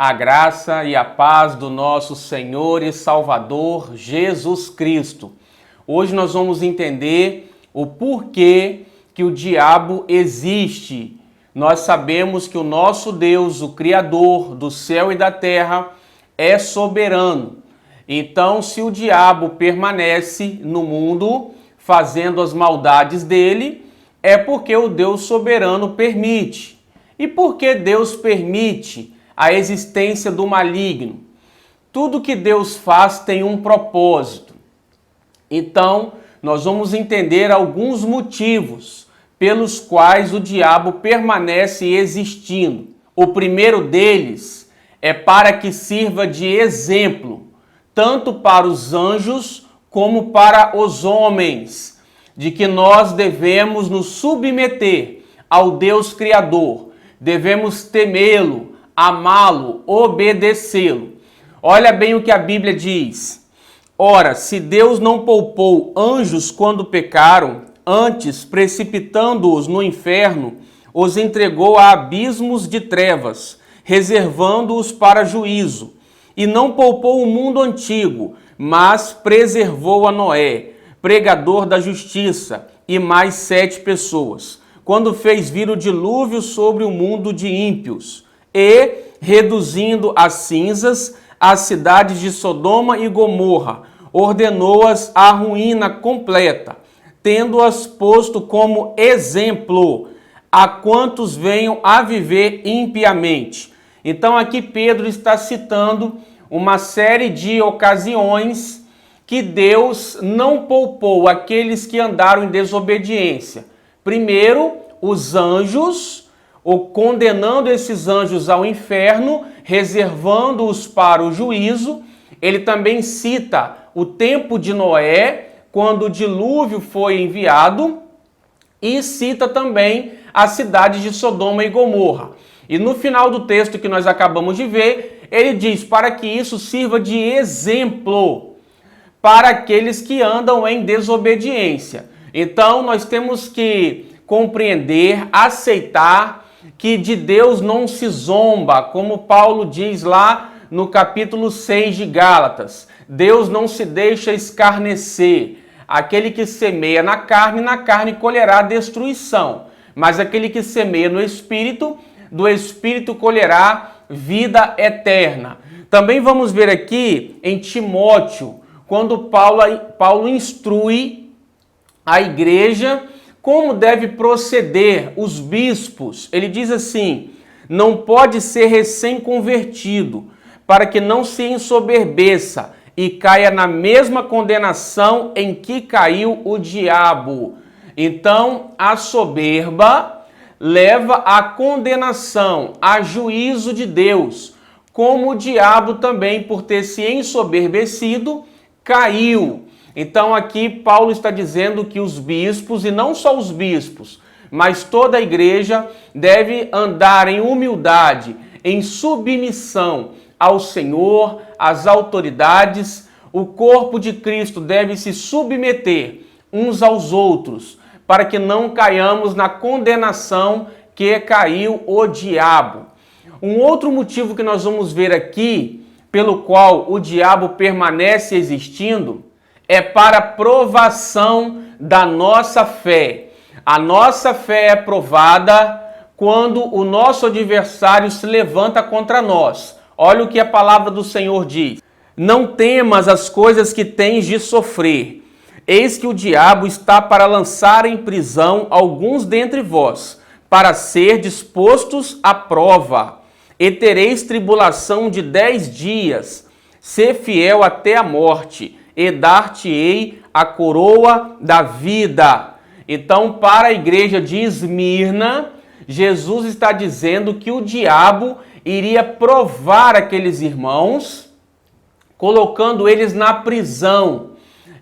A graça e a paz do nosso Senhor e Salvador Jesus Cristo. Hoje nós vamos entender o porquê que o diabo existe. Nós sabemos que o nosso Deus, o Criador do céu e da terra, é soberano. Então, se o diabo permanece no mundo fazendo as maldades dele, é porque o Deus soberano permite. E por que Deus permite a existência do maligno? Tudo que Deus faz tem um propósito. Então, nós vamos entender alguns motivos pelos quais o diabo permanece existindo. O primeiro deles é para que sirva de exemplo, tanto para os anjos como para os homens, de que nós devemos nos submeter ao Deus Criador, devemos temê-lo, amá-lo, obedecê-lo. Olha bem o que a Bíblia diz. Ora, se Deus não poupou anjos quando pecaram, antes, precipitando-os no inferno, os entregou a abismos de trevas, reservando-os para juízo. E não poupou o mundo antigo, mas preservou a Noé, pregador da justiça, e mais 7 pessoas, quando fez vir o dilúvio sobre o mundo de ímpios, e, reduzindo a cinzas, as cidades de Sodoma e Gomorra, ordenou-as à ruína completa, tendo-as posto como exemplo a quantos venham a viver impiamente. Então aqui Pedro está citando uma série de ocasiões que Deus não poupou aqueles que andaram em desobediência. Primeiro, os anjos, ou condenando esses anjos ao inferno, reservando-os para o juízo. Ele também cita o tempo de Noé, quando o dilúvio foi enviado, e cita também a cidade de Sodoma e Gomorra. E no final do texto que nós acabamos de ver, ele diz para que isso sirva de exemplo para aqueles que andam em desobediência. Então nós temos que compreender, aceitar que de Deus não se zomba, como Paulo diz lá no capítulo 6 de Gálatas. Deus não se deixa escarnecer. Aquele que semeia na carne colherá destruição. Mas aquele que semeia no Espírito, do Espírito colherá vida eterna. Também vamos ver aqui em Timóteo, quando Paulo instrui a igreja como deve proceder os bispos. Ele diz assim: não pode ser recém-convertido, para que não se ensoberbeça e caia na mesma condenação em que caiu o diabo. Então, a soberba leva à condenação, a juízo de Deus, como o diabo também, por ter se ensoberbecido, caiu. Então aqui Paulo está dizendo que os bispos, e não só os bispos, mas toda a igreja deve andar em humildade, em submissão ao Senhor, às autoridades. O corpo de Cristo deve se submeter uns aos outros, para que não caiamos na condenação que caiu o diabo. Um outro motivo que nós vamos ver aqui, pelo qual o diabo permanece existindo, é para provação da nossa fé. A nossa fé é provada quando o nosso adversário se levanta contra nós. Olha o que a palavra do Senhor diz: não temas as coisas que tens de sofrer. Eis que o diabo está para lançar em prisão alguns dentre vós, para ser dispostos à prova. E tereis tribulação de 10 dias. Sê fiel até a morte, e dar-te-ei a coroa da vida. Então, para a igreja de Esmirna, Jesus está dizendo que o diabo iria provar aqueles irmãos, colocando eles na prisão.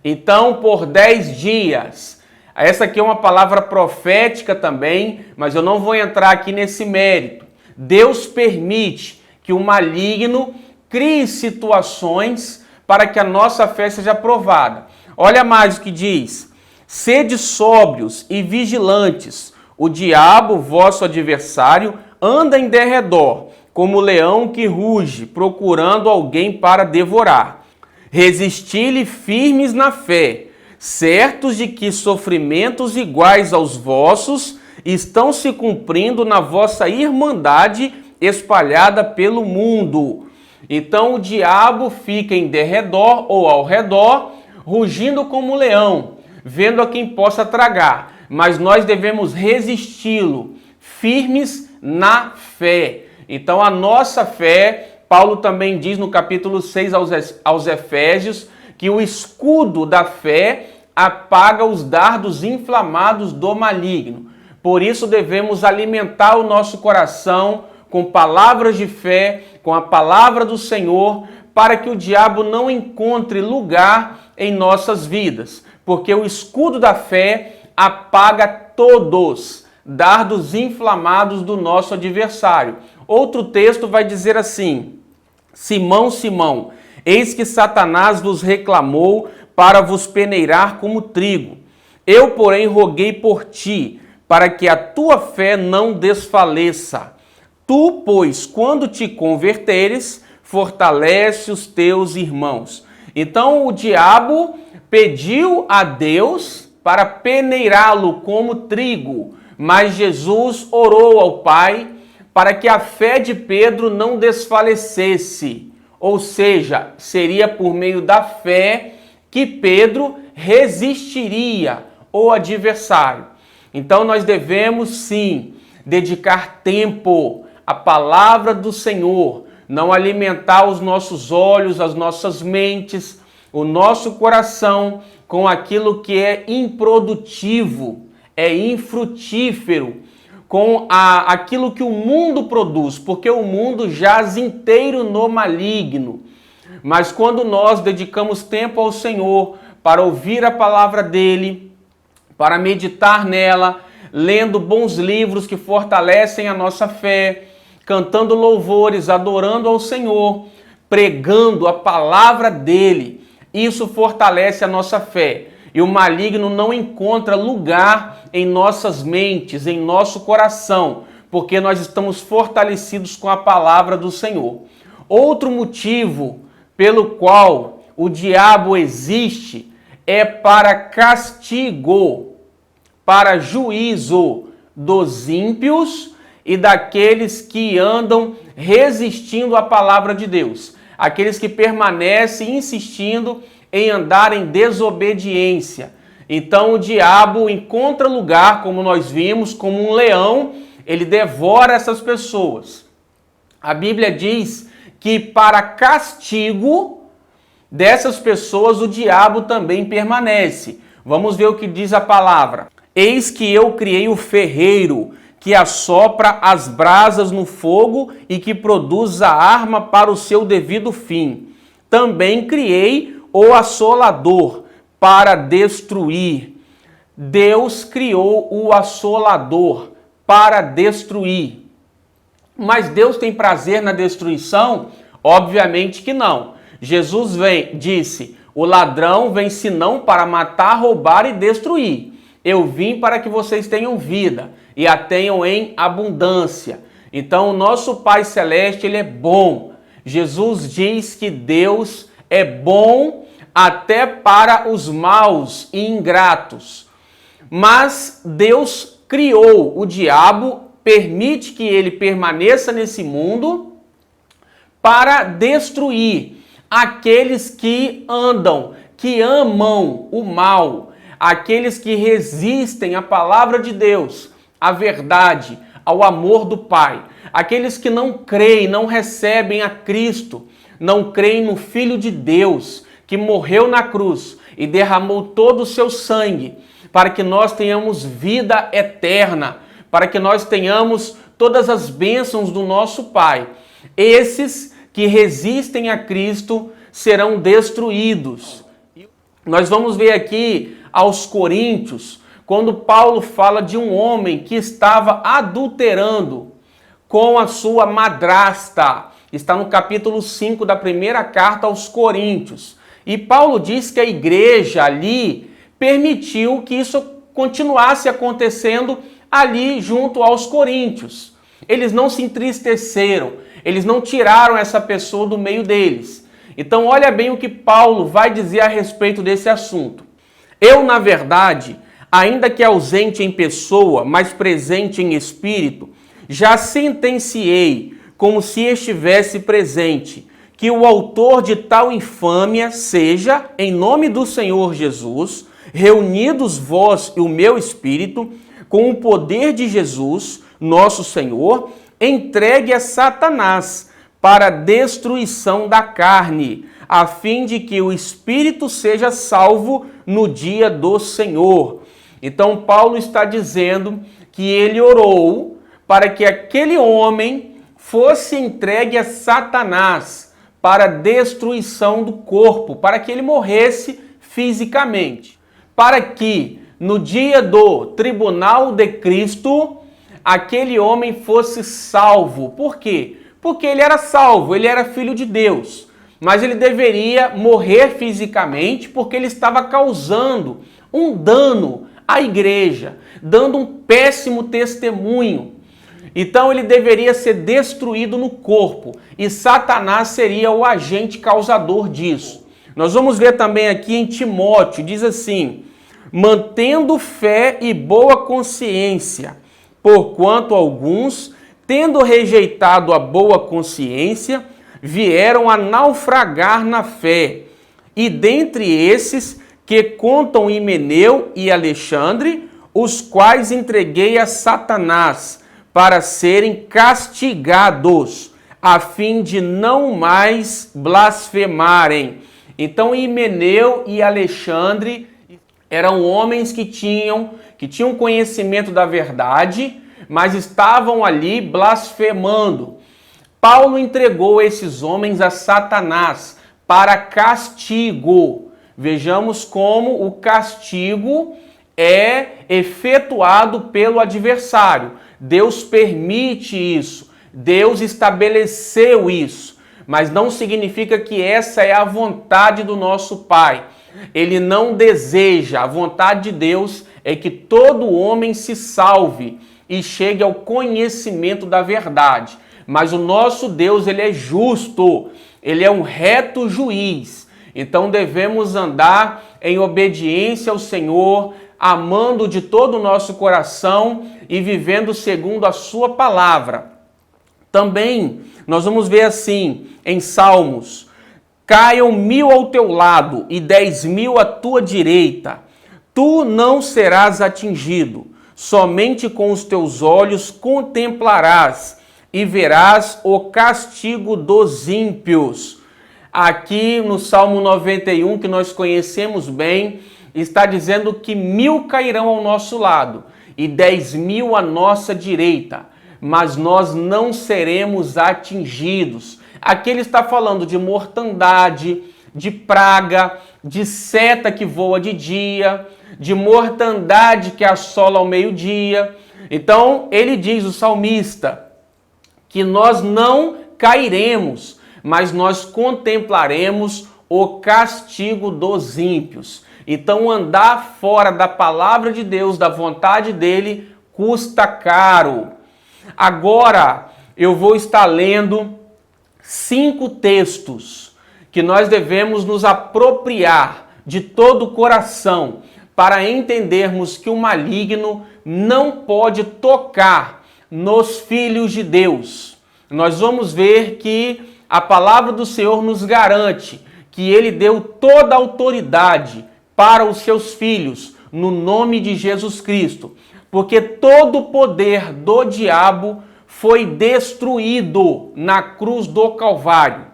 Então, por 10 dias. Essa aqui é uma palavra profética também, mas eu não vou entrar aqui nesse mérito. Deus permite que o maligno crie situações para que a nossa fé seja provada. Olha mais o que diz: sede sóbrios e vigilantes. O diabo, vosso adversário, anda em derredor, como leão que ruge, procurando alguém para devorar. Resisti-lhe firmes na fé, certos de que sofrimentos iguais aos vossos estão se cumprindo na vossa irmandade espalhada pelo mundo. Então o diabo fica em derredor ou ao redor, rugindo como um leão, vendo a quem possa tragar. Mas nós devemos resisti-lo, firmes na fé. Então a nossa fé, Paulo também diz no capítulo 6 aos Efésios, que o escudo da fé apaga os dardos inflamados do maligno. Por isso devemos alimentar o nosso coração com palavras de fé, com a palavra do Senhor, para que o diabo não encontre lugar em nossas vidas. Porque o escudo da fé apaga todos dardos inflamados do nosso adversário. Outro texto vai dizer assim: Simão, Simão, eis que Satanás vos reclamou para vos peneirar como trigo. Eu, porém, roguei por ti, para que a tua fé não desfaleça. Tu, pois, quando te converteres, fortalece os teus irmãos. Então o diabo pediu a Deus para peneirá-lo como trigo, mas Jesus orou ao Pai para que a fé de Pedro não desfalecesse. Ou seja, seria por meio da fé que Pedro resistiria ao adversário. Então nós devemos sim dedicar tempo à palavra do Senhor, não alimentar os nossos olhos, as nossas mentes, o nosso coração com aquilo que é improdutivo, é infrutífero, com aquilo que o mundo produz, porque o mundo jaz inteiro no maligno. Mas quando nós dedicamos tempo ao Senhor para ouvir a palavra dele, para meditar nela, lendo bons livros que fortalecem a nossa fé, cantando louvores, adorando ao Senhor, pregando a palavra dele, isso fortalece a nossa fé. E o maligno não encontra lugar em nossas mentes, em nosso coração, porque nós estamos fortalecidos com a palavra do Senhor. Outro motivo pelo qual o diabo existe é para castigo, para juízo dos ímpios e daqueles que andam resistindo à palavra de Deus, aqueles que permanecem insistindo em andar em desobediência. Então o diabo encontra lugar, como nós vimos, como um leão, ele devora essas pessoas. A Bíblia diz que para castigo dessas pessoas o diabo também permanece. Vamos ver o que diz a palavra. Eis que eu criei o ferreiro, que assopra as brasas no fogo e que produz a arma para o seu devido fim. Também criei o assolador para destruir. Deus criou o assolador para destruir. Mas Deus tem prazer na destruição? Obviamente que não. Jesus disse, o ladrão vem senão para matar, roubar e destruir. Eu vim para que vocês tenham vida e a tenham em abundância. Então o nosso Pai Celeste, ele é bom. Jesus diz que Deus é bom até para os maus e ingratos. Mas Deus criou o diabo, permite que ele permaneça nesse mundo para destruir aqueles que andam, que amam o mal, aqueles que resistem à palavra de Deus, à verdade, ao amor do Pai, aqueles que não creem, não recebem a Cristo, não creem no Filho de Deus, que morreu na cruz e derramou todo o seu sangue para que nós tenhamos vida eterna, para que nós tenhamos todas as bênçãos do nosso Pai. Esses que resistem a Cristo serão destruídos. Nós vamos ver aqui aos Coríntios, quando Paulo fala de um homem que estava adulterando com a sua madrasta. Está no capítulo 5 da primeira carta aos Coríntios. E Paulo diz que a igreja ali permitiu que isso continuasse acontecendo ali junto aos coríntios. Eles não se entristeceram, eles não tiraram essa pessoa do meio deles. Então olha bem o que Paulo vai dizer a respeito desse assunto. Eu, na verdade, ainda que ausente em pessoa, mas presente em espírito, já sentenciei, como se estivesse presente, que o autor de tal infâmia seja, em nome do Senhor Jesus, reunidos vós e o meu espírito, com o poder de Jesus, nosso Senhor, entregue a Satanás para a destruição da carne, a fim de que o espírito seja salvo no dia do Senhor. Então Paulo está dizendo que ele orou para que aquele homem fosse entregue a Satanás para a destruição do corpo, para que ele morresse fisicamente, para que no dia do tribunal de Cristo aquele homem fosse salvo. Por quê? Porque ele era salvo, ele era filho de Deus, mas ele deveria morrer fisicamente porque ele estava causando um dano à igreja, dando um péssimo testemunho. Então ele deveria ser destruído no corpo e Satanás seria o agente causador disso. Nós vamos ver também aqui em Timóteo, diz assim: mantendo fé e boa consciência, porquanto alguns, tendo rejeitado a boa consciência, vieram a naufragar na fé. E dentre esses que contam Himeneu e Alexandre, os quais entreguei a Satanás, para serem castigados, a fim de não mais blasfemarem. Então Himeneu e Alexandre eram homens que tinham conhecimento da verdade, mas estavam ali blasfemando. Paulo entregou esses homens a Satanás para castigo. Vejamos como o castigo é efetuado pelo adversário. Deus permite isso, Deus estabeleceu isso, mas não significa que essa é a vontade do nosso Pai. Ele não deseja, a vontade de Deus é que todo homem se salve e chegue ao conhecimento da verdade. Mas o nosso Deus, ele é justo, ele é um reto juiz. Então devemos andar em obediência ao Senhor, amando de todo o nosso coração e vivendo segundo a sua palavra. Também nós vamos ver assim em Salmos: caiam 1000 ao teu lado e 10.000 à tua direita, tu não serás atingido, somente com os teus olhos contemplarás e verás o castigo dos ímpios. Aqui no Salmo 91, que nós conhecemos bem, está dizendo que 1000 cairão ao nosso lado e 10.000 à nossa direita, mas nós não seremos atingidos. Aqui ele está falando de mortandade, de praga, de seta que voa de dia, de mortandade que assola ao meio-dia. Então ele diz, o salmista, que nós não cairemos, mas nós contemplaremos o castigo dos ímpios. Então andar fora da palavra de Deus, da vontade dele, custa caro. Agora eu vou estar lendo 5 textos que nós devemos nos apropriar de todo o coração para entendermos que o maligno não pode tocar nos filhos de Deus. Nós vamos ver que a palavra do Senhor nos garante que ele deu toda a autoridade para os seus filhos, no nome de Jesus Cristo, porque todo o poder do diabo foi destruído na cruz do Calvário.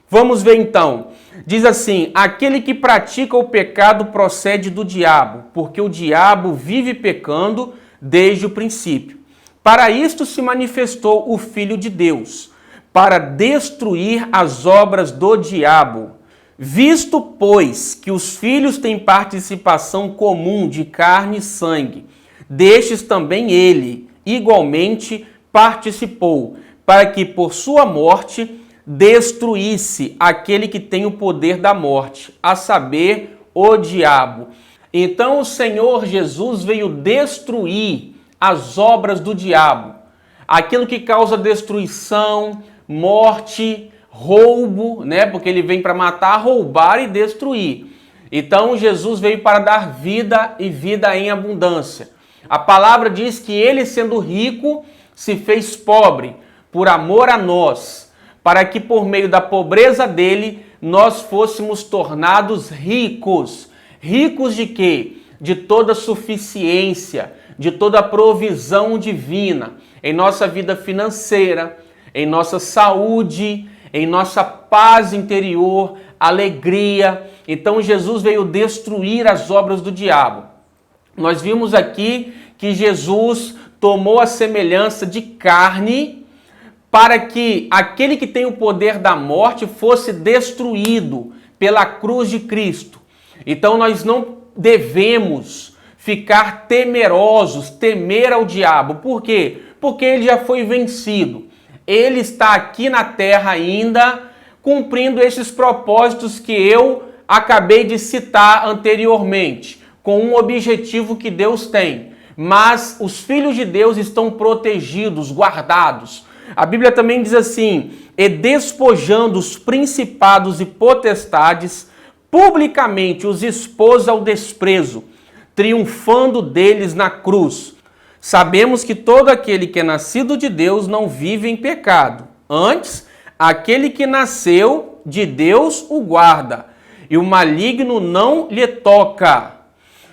Vamos ver então. Diz assim: aquele que pratica o pecado procede do diabo, porque o diabo vive pecando desde o princípio. Para isto se manifestou o Filho de Deus, para destruir as obras do diabo. Visto, pois, que os filhos têm participação comum de carne e sangue, destes também ele, igualmente, participou, para que por sua morte destruísse aquele que tem o poder da morte, a saber, o diabo. Então o Senhor Jesus veio destruir as obras do diabo, aquilo que causa destruição, morte, roubo, né? Porque ele vem para matar, roubar e destruir. Então Jesus veio para dar vida e vida em abundância. A palavra diz que ele, sendo rico, se fez pobre por amor a nós, para que por meio da pobreza dele nós fôssemos tornados ricos. Ricos de quê? De toda suficiência, de toda provisão divina, em nossa vida financeira, em nossa saúde, em nossa paz interior, alegria. Então Jesus veio destruir as obras do diabo. Nós vimos aqui que Jesus tomou a semelhança de carne para que aquele que tem o poder da morte fosse destruído pela cruz de Cristo. Então nós não devemos ficar temerosos, temer ao diabo. Por quê? Porque ele já foi vencido. Ele está aqui na terra ainda cumprindo esses propósitos que eu acabei de citar anteriormente, com um objetivo que Deus tem. Mas os filhos de Deus estão protegidos, guardados. A Bíblia também diz assim: e despojando os principados e potestades, publicamente os expôs ao desprezo, triunfando deles na cruz. Sabemos que todo aquele que é nascido de Deus não vive em pecado. Antes, aquele que nasceu de Deus o guarda, e o maligno não lhe toca.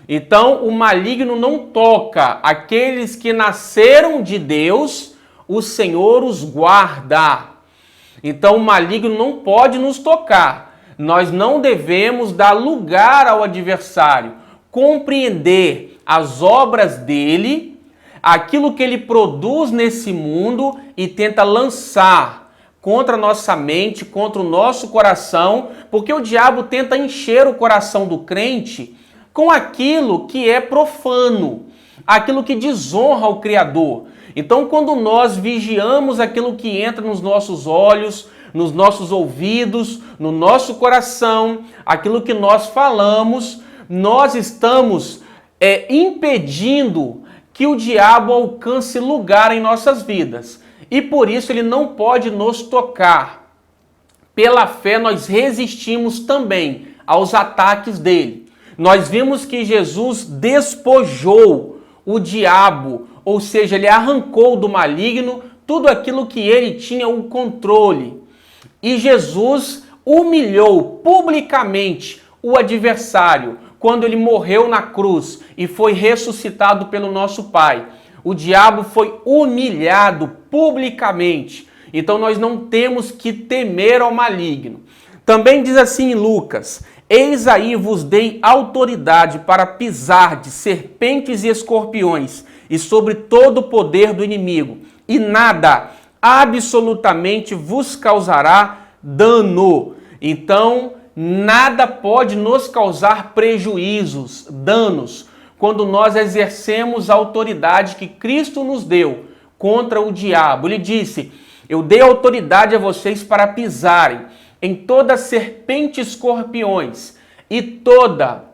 Então, o maligno não toca aqueles que nasceram de Deus, o Senhor os guarda. Então, o maligno não pode nos tocar. Nós não devemos dar lugar ao adversário, compreender as obras dele, aquilo que ele produz nesse mundo e tenta lançar contra a nossa mente, contra o nosso coração, porque o diabo tenta encher o coração do crente com aquilo que é profano, aquilo que desonra o Criador. Então, quando nós vigiamos aquilo que entra nos nossos olhos, nos nossos ouvidos, no nosso coração, aquilo que nós falamos, nós estamos impedindo que o diabo alcance lugar em nossas vidas. E por isso ele não pode nos tocar. Pela fé nós resistimos também aos ataques dele. Nós vimos que Jesus despojou o diabo, ou seja, ele arrancou do maligno tudo aquilo que ele tinha o controle. E Jesus humilhou publicamente o adversário quando ele morreu na cruz e foi ressuscitado pelo nosso Pai. O diabo foi humilhado publicamente. Então nós não temos que temer ao maligno. Também diz assim em Lucas: eis aí vos dei autoridade para pisar de serpentes e escorpiões e sobre todo o poder do inimigo, e nada absolutamente vos causará dano. Então, nada pode nos causar prejuízos, danos, quando nós exercemos a autoridade que Cristo nos deu contra o diabo. Ele disse: eu dei autoridade a vocês para pisarem em toda serpente e escorpiões e toda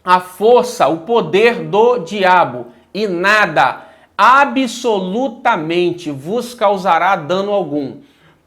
a força, o poder do diabo, e nada absolutamente vos causará dano algum.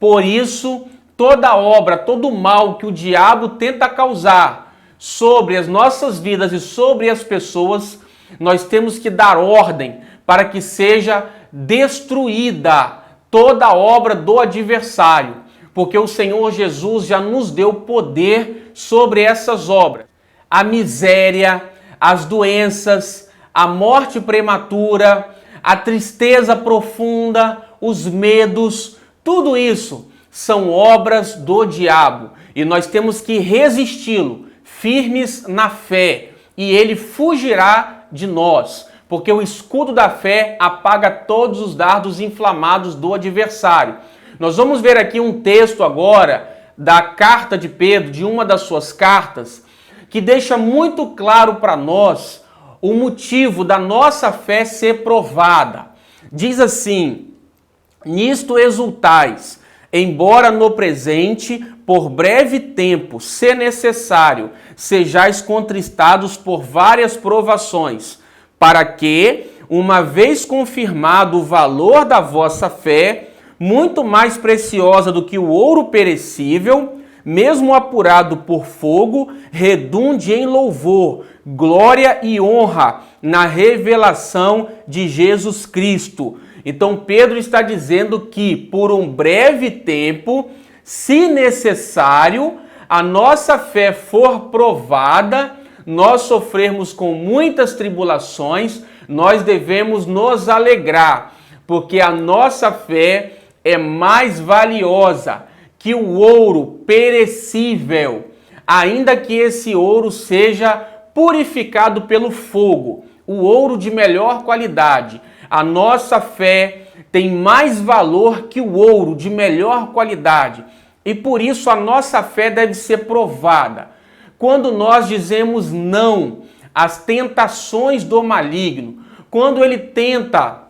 Por isso, toda obra, todo mal que o diabo tenta causar sobre as nossas vidas e sobre as pessoas, nós temos que dar ordem para que seja destruída toda obra do adversário, porque o Senhor Jesus já nos deu poder sobre essas obras. A miséria, as doenças, a morte prematura, a tristeza profunda, os medos, tudo isso são obras do diabo e nós temos que resisti-lo, firmes na fé, e ele fugirá de nós, porque o escudo da fé apaga todos os dardos inflamados do adversário. Nós vamos ver aqui um texto agora da carta de Pedro, de uma das suas cartas, que deixa muito claro para nós o motivo da nossa fé ser provada. Diz assim: nisto exultais, embora no presente, por breve tempo, se necessário, sejais contristados por várias provações, para que, uma vez confirmado o valor da vossa fé, muito mais preciosa do que o ouro perecível, mesmo apurado por fogo, redunde em louvor, glória e honra na revelação de Jesus Cristo. Então Pedro está dizendo que por um breve tempo, se necessário, a nossa fé for provada, nós sofrermos com muitas tribulações, nós devemos nos alegrar, porque a nossa fé é mais valiosa que o ouro perecível, ainda que esse ouro seja purificado pelo fogo, o ouro de melhor qualidade. A nossa fé tem mais valor que o ouro de melhor qualidade e por isso a nossa fé deve ser provada. Quando nós dizemos não às tentações do maligno, quando ele tenta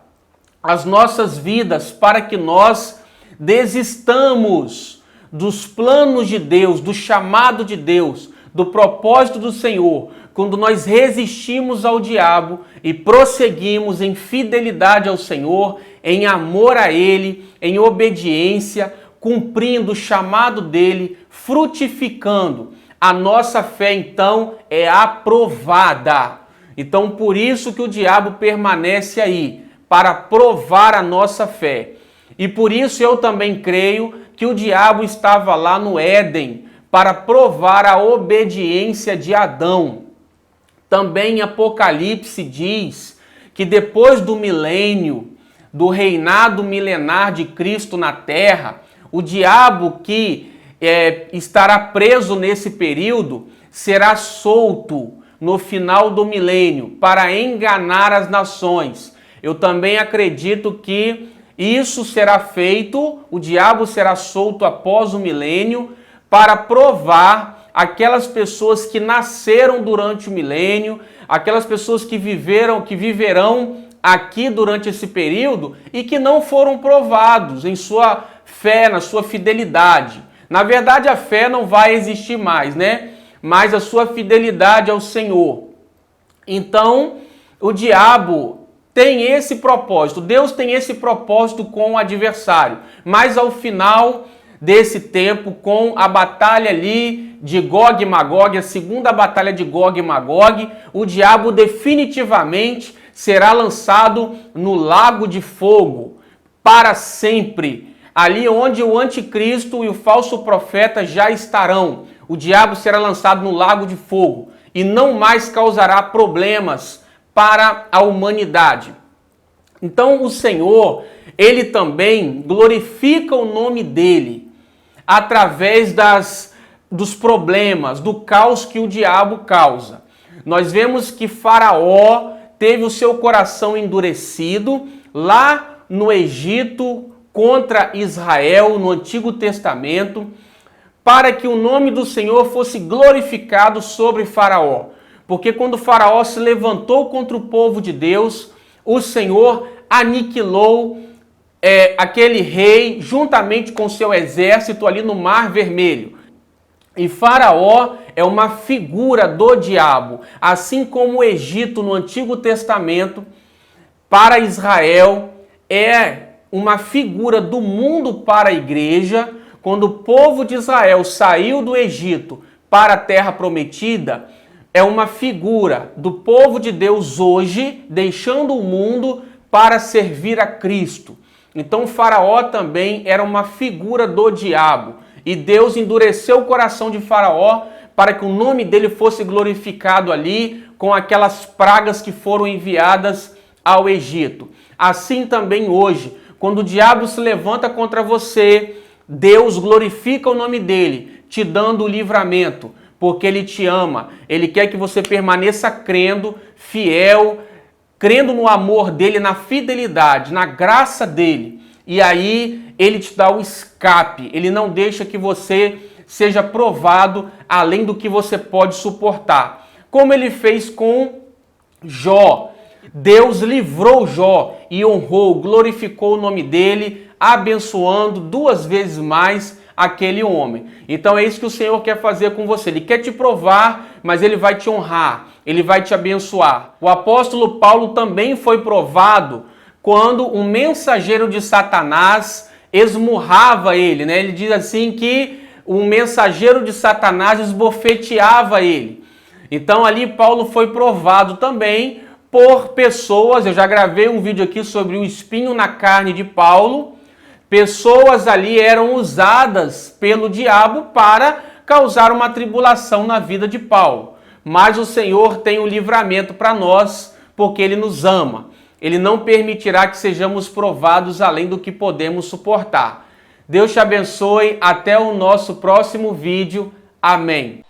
as nossas vidas para que nós desistamos dos planos de Deus, do chamado de Deus, do propósito do Senhor, quando nós resistimos ao diabo e prosseguimos em fidelidade ao Senhor, em amor a Ele, em obediência, cumprindo o chamado dEle, frutificando, a nossa fé então é aprovada. Então por isso que o diabo permanece aí, para provar a nossa fé. E por isso eu também creio que o diabo estava lá no Éden para provar a obediência de Adão. Também em Apocalipse diz que depois do milênio, do reinado milenar de Cristo na terra, o diabo que estará preso nesse período será solto no final do milênio para enganar as nações. Eu também acredito que isso será feito, o diabo será solto após o milênio para provar aquelas pessoas que nasceram durante o milênio, aquelas pessoas que viverão aqui durante esse período e que não foram provados em sua fé, na sua fidelidade. Na verdade, a fé não vai existir mais, né? Mas a sua fidelidade ao Senhor. Então, o diabo tem esse propósito, Deus tem esse propósito com o adversário, mas ao final desse tempo, com a batalha ali de Gog e Magog, a segunda batalha de Gog e Magog, o diabo definitivamente será lançado no lago de fogo, para sempre, ali onde o anticristo e o falso profeta já estarão. O diabo será lançado no lago de fogo e não mais causará problemas para a humanidade. Então o Senhor, Ele também glorifica o nome dEle através dos problemas, do caos que o diabo causa. Nós vemos que Faraó teve o seu coração endurecido lá no Egito contra Israel, no Antigo Testamento, para que o nome do Senhor fosse glorificado sobre Faraó. Porque quando Faraó se levantou contra o povo de Deus, o Senhor aniquilou aquele rei juntamente com seu exército ali no Mar Vermelho. E Faraó é uma figura do diabo, assim como o Egito no Antigo Testamento, para Israel, é uma figura do mundo para a igreja. Quando o povo de Israel saiu do Egito para a terra prometida, é uma figura do povo de Deus hoje, deixando o mundo para servir a Cristo. Então Faraó também era uma figura do diabo. E Deus endureceu o coração de Faraó para que o nome dele fosse glorificado ali com aquelas pragas que foram enviadas ao Egito. Assim também hoje, quando o diabo se levanta contra você, Deus glorifica o nome dele, te dando o livramento, porque ele te ama. Ele quer que você permaneça crendo, fiel, crendo no amor dele, na fidelidade, na graça dele. E aí ele te dá o escape, ele não deixa que você seja provado além do que você pode suportar. Como ele fez com Jó. Deus livrou Jó e honrou, glorificou o nome dele, abençoando 2 vezes mais aquele homem. Então é isso que o Senhor quer fazer com você. Ele quer te provar, mas ele vai te honrar, ele vai te abençoar. O apóstolo Paulo também foi provado quando um mensageiro de Satanás esmurrava ele, né? Ele diz assim que um mensageiro de Satanás esbofeteava ele. Então ali Paulo foi provado também por pessoas, eu já gravei um vídeo aqui sobre o espinho na carne de Paulo. Pessoas ali eram usadas pelo diabo para causar uma tribulação na vida de Paulo. Mas o Senhor tem o livramento para nós, porque Ele nos ama. Ele não permitirá que sejamos provados além do que podemos suportar. Deus te abençoe. Até o nosso próximo vídeo. Amém.